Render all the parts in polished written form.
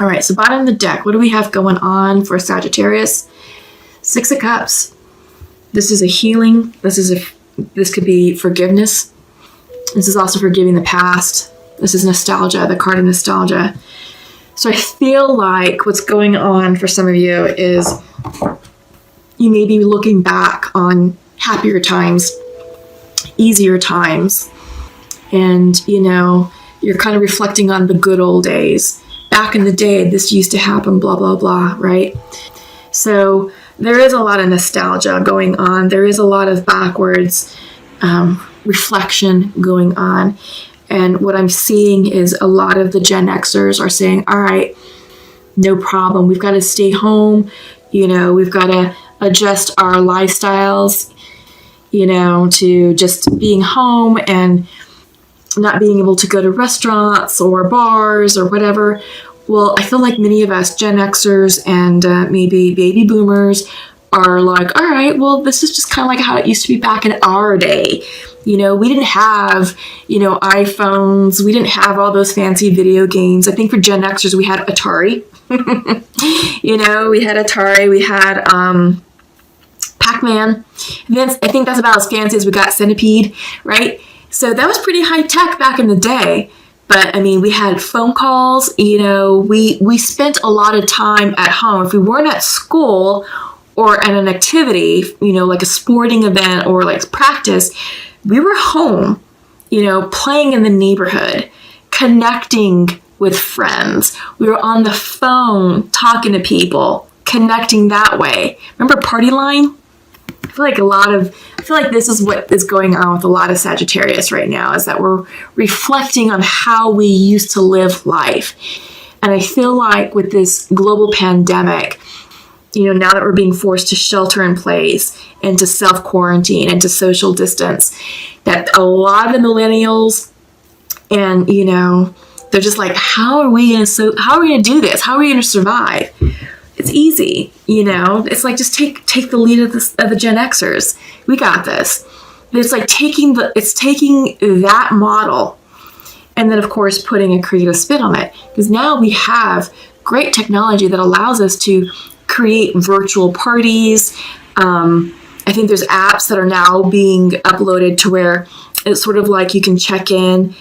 All right, so bottom of the deck, what do we have going on for Sagittarius? Six of Cups. This is a healing. This could be forgiveness. This is also forgiving the past. This is nostalgia, the card of nostalgia. So I feel like what's going on for some of you is you may be looking back on happier times, easier times, and, you're kind of reflecting on the good old days. Back in the day, this used to happen, blah, blah, blah, right? So there is a lot of nostalgia going on. There is a lot of backwards reflection going on. And what I'm seeing is a lot of the Gen Xers are saying, all right, no problem. We've got to stay home. We've got to adjust our lifestyles, to just being home and not being able to go to restaurants or bars or whatever. Well, I feel like many of us Gen Xers and maybe baby boomers are like, all right, well, this is just kind of like how it used to be back in our day. We didn't have, iPhones. We didn't have all those fancy video games. I think for Gen Xers, we had Atari. We had Atari. We had Pac-Man. And then I think that's about as fancy as we got Centipede, right? So that was pretty high tech back in the day. But we had phone calls, we spent a lot of time at home. If we weren't at school or at an activity, like a sporting event or like practice, we were home, playing in the neighborhood, connecting with friends. We were on the phone talking to people, connecting that way. Remember Party Line? I feel like this is what is going on with a lot of Sagittarius right now, is that we're reflecting on how we used to live life. And I feel like with this global pandemic, now that we're being forced to shelter in place and to self-quarantine and to social distance, that a lot of the millennials and, they're just like, how are we going to do this? How are we going to survive? It's easy, it's like, just take the lead of the Gen Xers. We got this. But it's like taking that model and then of course putting a creative spin on it, because now we have great technology that allows us to create virtual parties. I think there's apps that are now being uploaded to where it's sort of like you can check in,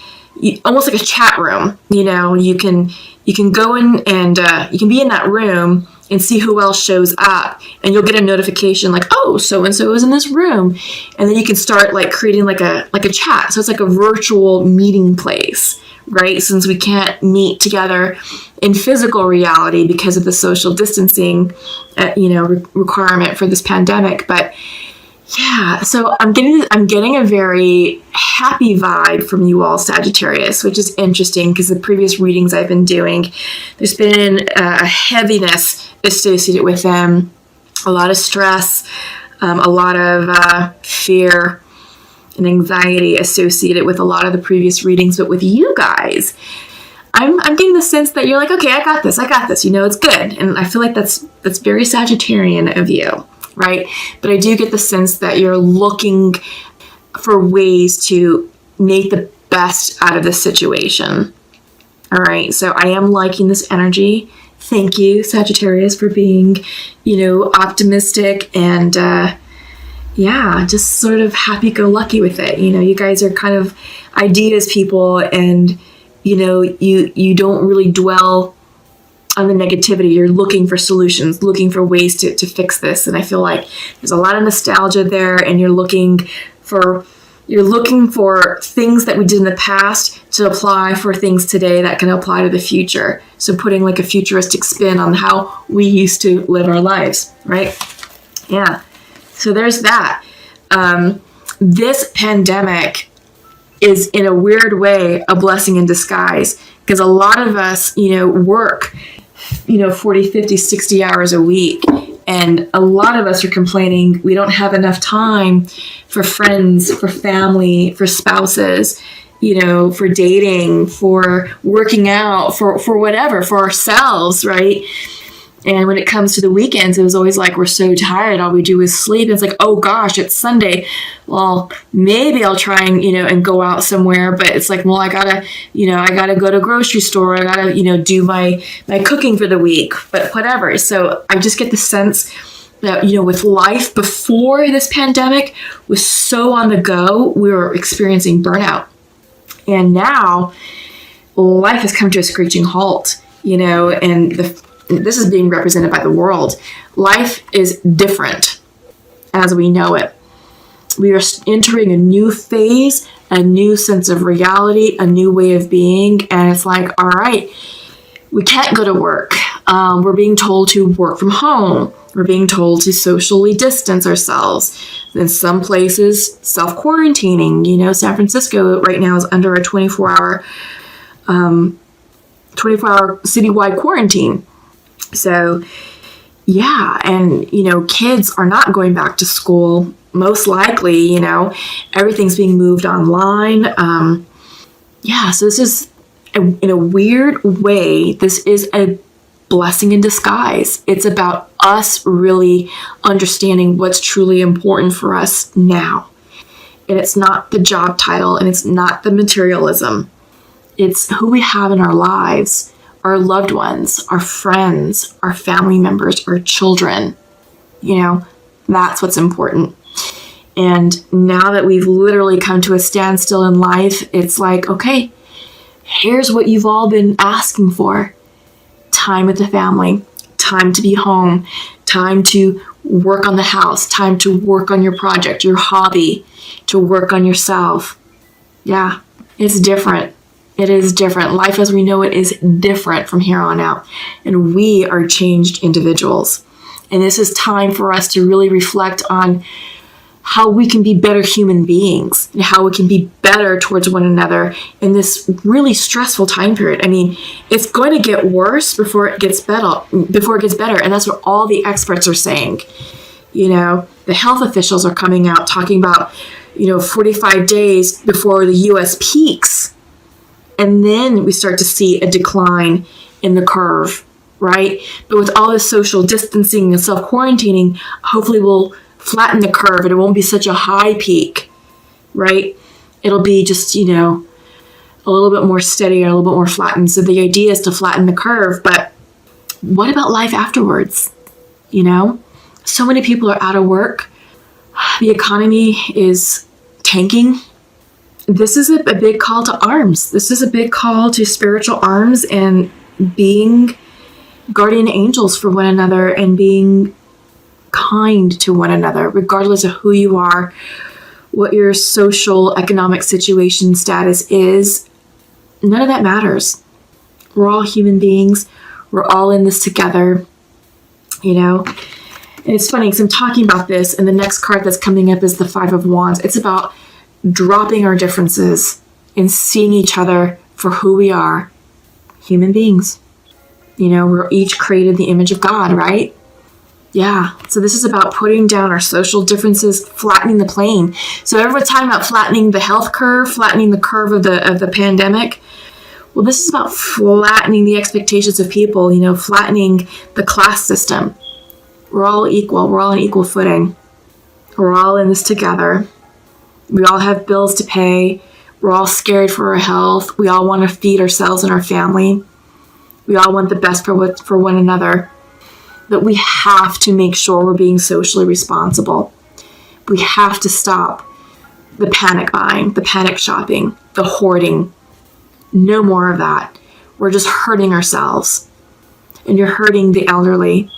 almost like a chat room. You can go in and you can be in that room and see who else shows up, and you'll get a notification like, oh, so-and-so is in this room. And then you can start like creating like a chat. So it's like a virtual meeting place, right? Since we can't meet together in physical reality because of the social distancing, requirement for this pandemic. But yeah, so I'm getting a very happy vibe from you all, Sagittarius, which is interesting because the previous readings I've been doing, there's been a heaviness associated with them, a lot of stress, a lot of fear and anxiety associated with a lot of the previous readings. But with you guys, I'm getting the sense that you're like, okay, I got this, it's good. And I feel like that's very Sagittarian of you, right? But I do get the sense that you're looking for ways to make the best out of this situation. All right, so I am liking this energy. Thank you, Sagittarius, for being, optimistic and, just sort of happy-go-lucky with it. You guys are kind of ideas people, and, you don't really dwell on the negativity. You're looking for solutions, looking for ways to fix this. And I feel like there's a lot of nostalgia there, and you're looking for things that we did in the past to apply for things today that can apply to the future. So putting like a futuristic spin on how we used to live our lives, right? Yeah. So there's that. This pandemic is in a weird way a blessing in disguise, because a lot of us, work, 40, 50, 60 hours a week. And a lot of us are complaining we don't have enough time for friends, for family, for spouses, for dating, for working out, for whatever, for ourselves, right? And when it comes to the weekends, it was always like, we're so tired. All we do is sleep. And it's like, oh gosh, it's Sunday. Well, maybe I'll try and, and go out somewhere. But it's like, well, I gotta go to grocery store. I gotta, do my cooking for the week, but whatever. So I just get the sense that, with life before this pandemic was so on the go, we were experiencing burnout. And now life has come to a screeching halt, and this is being represented by the world. Life is different as we know it. We are entering a new phase, a new sense of reality, a new way of being. And it's like, all right, we can't go to work. We're being told to work from home. We're being told to socially distance ourselves. In some places, self-quarantining. San Francisco right now is under a 24-hour citywide quarantine. So, yeah, and, kids are not going back to school, most likely, everything's being moved online. So this is, in a weird way, this is a blessing in disguise. It's about us really understanding what's truly important for us now. And it's not the job title, and it's not the materialism. It's who we have in our lives. Our loved ones, our friends, our family members, our children. That's what's important. And now that we've literally come to a standstill in life, it's like, okay, here's what you've all been asking for. Time with the family, time to be home, time to work on the house, time to work on your project, your hobby, to work on yourself. Yeah, it's different. It is different. Life as we know it is different from here on out. And we are changed individuals. And this is time for us to really reflect on how we can be better human beings and how we can be better towards one another in this really stressful time period. I mean, it's going to get worse before it gets better. And that's what all the experts are saying. The health officials are coming out talking about, 45 days before the U.S. peaks. And then we start to see a decline in the curve, right? But with all this social distancing and self-quarantining, hopefully we'll flatten the curve and it won't be such a high peak, right? It'll be just, a little bit more steady, a little bit more flattened. So the idea is to flatten the curve. But what about life afterwards? So many people are out of work. The economy is tanking. This is a big call to arms. This is a big call to spiritual arms and being guardian angels for one another and being kind to one another, regardless of who you are, what your social, economic situation status is. None of that matters. We're all human beings. We're all in this together, And it's funny because I'm talking about this, and the next card that's coming up is the Five of Wands. It's about dropping our differences and seeing each other for who we are, human beings. We're each created in the image of God, right? Yeah. So this is about putting down our social differences, flattening the plane. So everyone's talking about flattening the health curve, flattening the curve of the pandemic. Well, this is about flattening the expectations of people, flattening the class system. We're all equal. We're all on equal footing. We're all in this together. We all have bills to pay. We're all scared for our health. We all want to feed ourselves and our family. We all want the best for one another. But we have to make sure we're being socially responsible. We have to stop the panic buying, the panic shopping, the hoarding. No more of that. We're just hurting ourselves. And you're hurting the elderly.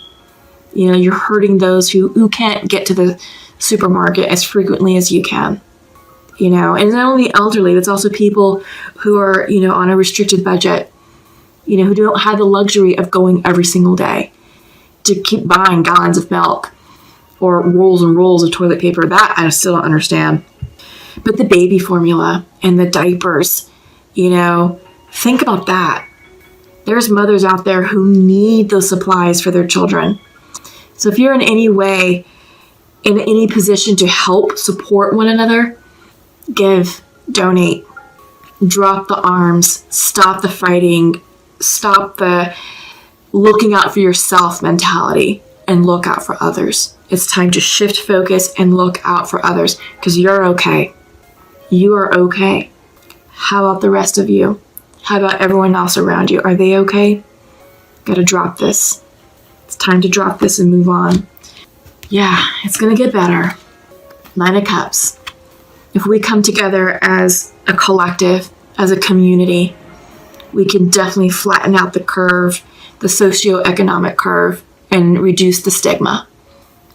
You're hurting those who can't get to the supermarket as frequently as you can. And not only elderly, it's also people who are, on a restricted budget, who don't have the luxury of going every single day to keep buying gallons of milk or rolls and rolls of toilet paper. That I still don't understand. But the baby formula and the diapers, think about that. There's mothers out there who need those supplies for their children. So if you're in any way, in any position to help support one another, give, donate, drop the arms, stop the fighting, stop the looking out for yourself mentality and look out for others. It's time to shift focus and look out for others, because you're okay. You are okay. How about the rest of you? How about everyone else around you? Are they okay? Gotta drop this. It's time to drop this and move on. Yeah, it's gonna get better. 9 of Cups. If we come together as a collective, as a community, we can definitely flatten out the curve, the socioeconomic curve, and reduce the stigma.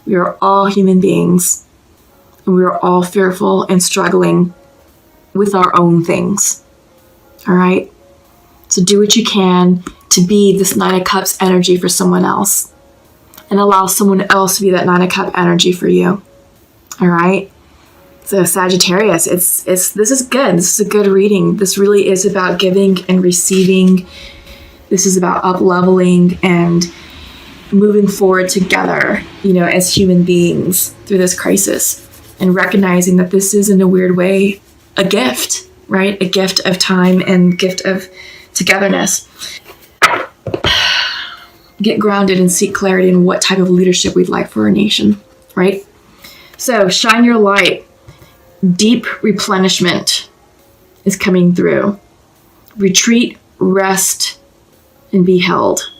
We are all human beings, and we are all fearful and struggling with our own things. All right? So do what you can to be this 9 of Cups energy for someone else, and allow someone else to be that 9 of Cups energy for you. All right? So Sagittarius, this is good. This is a good reading. This really is about giving and receiving. This is about up-leveling and moving forward together, as human beings through this crisis, and recognizing that this is, in a weird way, a gift, right? A gift of time and gift of togetherness. Get grounded and seek clarity in what type of leadership we'd like for our nation, right? So shine your light. Deep replenishment is coming through. Retreat, rest, and be held.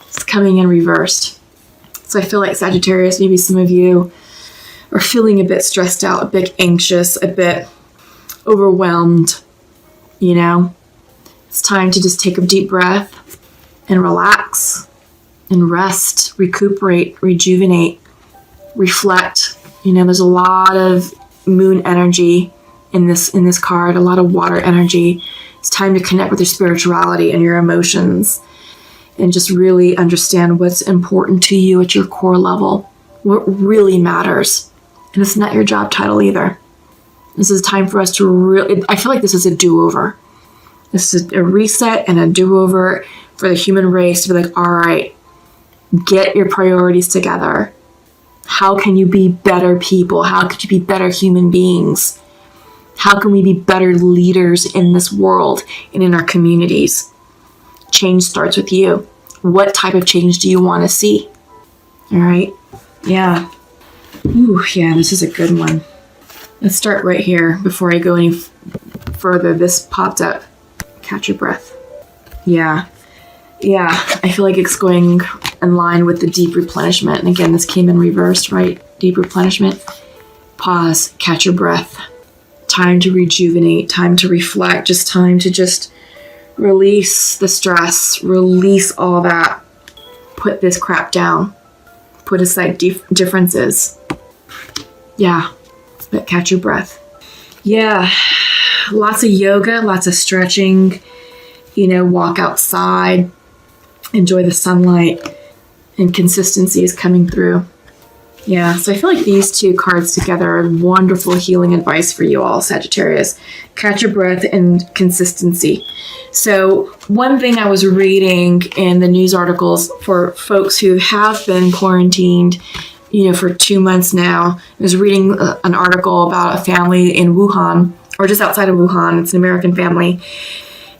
It's coming in reversed. So I feel like Sagittarius, maybe some of you are feeling a bit stressed out, a bit anxious, a bit overwhelmed, It's time to just take a deep breath and relax and rest, recuperate, rejuvenate, reflect. There's a lot of moon energy in this card, a lot of water energy. It's time to connect with your spirituality and your emotions, and just really understand what's important to you at your core level, what really matters. And it's not your job title either. This is time for us to really, I feel like this is a do-over. This is a reset and a do-over for the human race to be like, all right, get your priorities together. How can you be better people? How could you be better human beings? How can we be better leaders in this world and in our communities? Change starts with you. What type of change do you want to see? All right. Yeah. Ooh, yeah, this is a good one. Let's start right here before I go any further. This popped up. Catch your breath. Yeah. I feel like it's going in line with the deep replenishment. And again, this came in reversed, right? Deep replenishment. Pause. Catch your breath. Time to rejuvenate. Time to reflect. Time to release the stress, release all that, put this crap down, put aside differences. Yeah, but catch your breath. Yeah, lots of yoga, lots of stretching, walk outside, enjoy the sunlight, and consistency is coming through. Yeah, so I feel like these two cards together are wonderful healing advice for you all, Sagittarius. Catch your breath and consistency. So one thing I was reading in the news articles for folks who have been quarantined, for 2 months now, I was reading an article about a family in Wuhan, or just outside of Wuhan. It's an American family.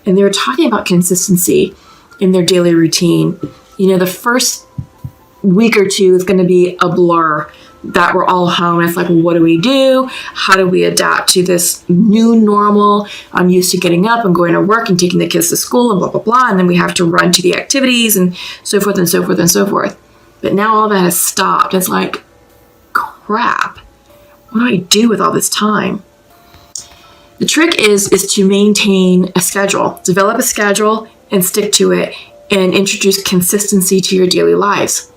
And they were talking about consistency in their daily routine. The first week or two is going to be a blur, that we're all home. It's like, what do we do? How do we adapt to this new normal? I'm used to getting up and going to work and taking the kids to school and blah, blah, blah. And then we have to run to the activities and so forth and so forth and so forth. But now all that has stopped. It's like, crap. What do I do with all this time? The trick is to maintain a schedule. Develop a schedule and stick to it, and introduce consistency to your daily lives.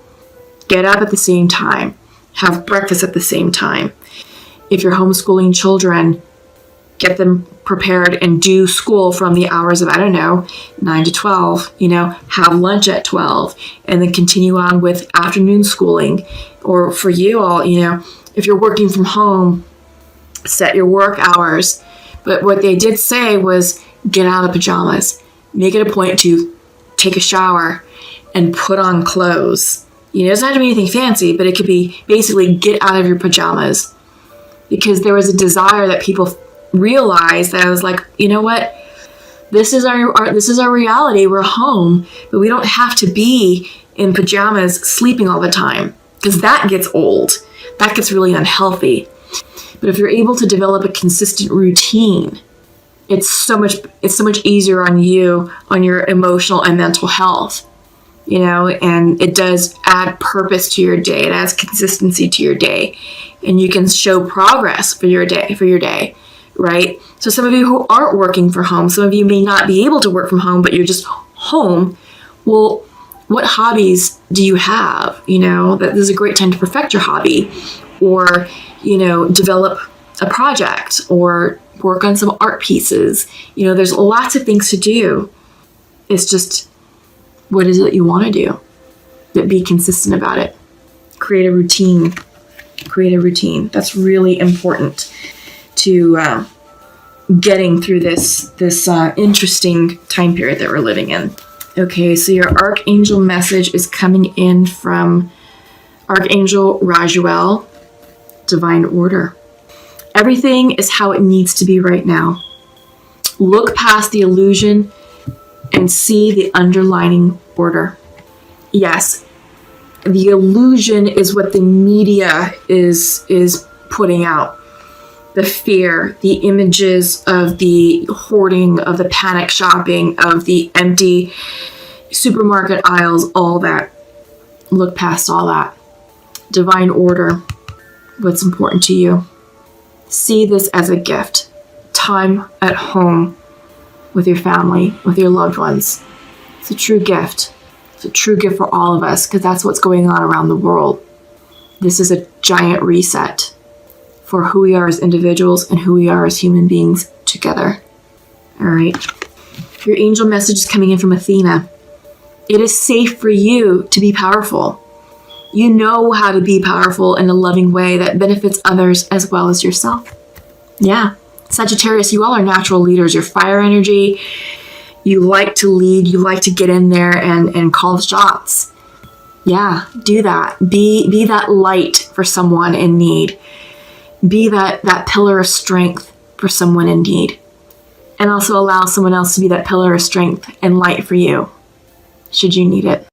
Get up at the same time. Have breakfast at the same time. If you're homeschooling children, get them prepared and do school from the hours of, 9 to 12, have lunch at 12, and then continue on with afternoon schooling. Or for you all, if you're working from home, set your work hours. But what they did say was get out of pajamas. Make it a point to take a shower and put on clothes. It doesn't have to be anything fancy, but it could be basically get out of your pajamas. Because there was a desire that people realized that I was like, you know what? This is our reality. We're home, but we don't have to be in pajamas sleeping all the time, because that gets old. That gets really unhealthy. But if you're able to develop a consistent routine, it's so much easier on you, on your emotional and mental health, and it does add purpose to your day. It adds consistency to your day, and you can show progress for your day, right? So some of you who aren't working from home, some of you may not be able to work from home, but you're just home. Well, what hobbies do you have? That this is a great time to perfect your hobby, or, develop a project, or work on some art pieces. There's lots of things to do. It's just, what is it that you want to do? But be consistent about it. Create a routine. That's really important to getting through this interesting time period that we're living in. Okay, so your archangel message is coming in from Archangel Rajuel, Divine Order. Everything is how it needs to be right now. Look past the illusion and see the underlying order. Yes, the illusion is what the media is putting out. The fear, the images of the hoarding, of the panic shopping, of the empty supermarket aisles, all that. Look past all that. Divine order, what's important to you. See this as a gift. Time at home with your family, with your loved ones. It's a true gift. It's a true gift for all of us, because that's what's going on around the world. This is a giant reset for who we are as individuals and who we are as human beings together. All right. Your angel message is coming in from Athena. It is safe for you to be powerful. You know how to be powerful in a loving way that benefits others as well as yourself. Yeah. Sagittarius, you all are natural leaders. You're fire energy. You like to lead. You like to get in there and call the shots. Yeah, do that. Be that light for someone in need. Be that pillar of strength for someone in need. And also allow someone else to be that pillar of strength and light for you, should you need it.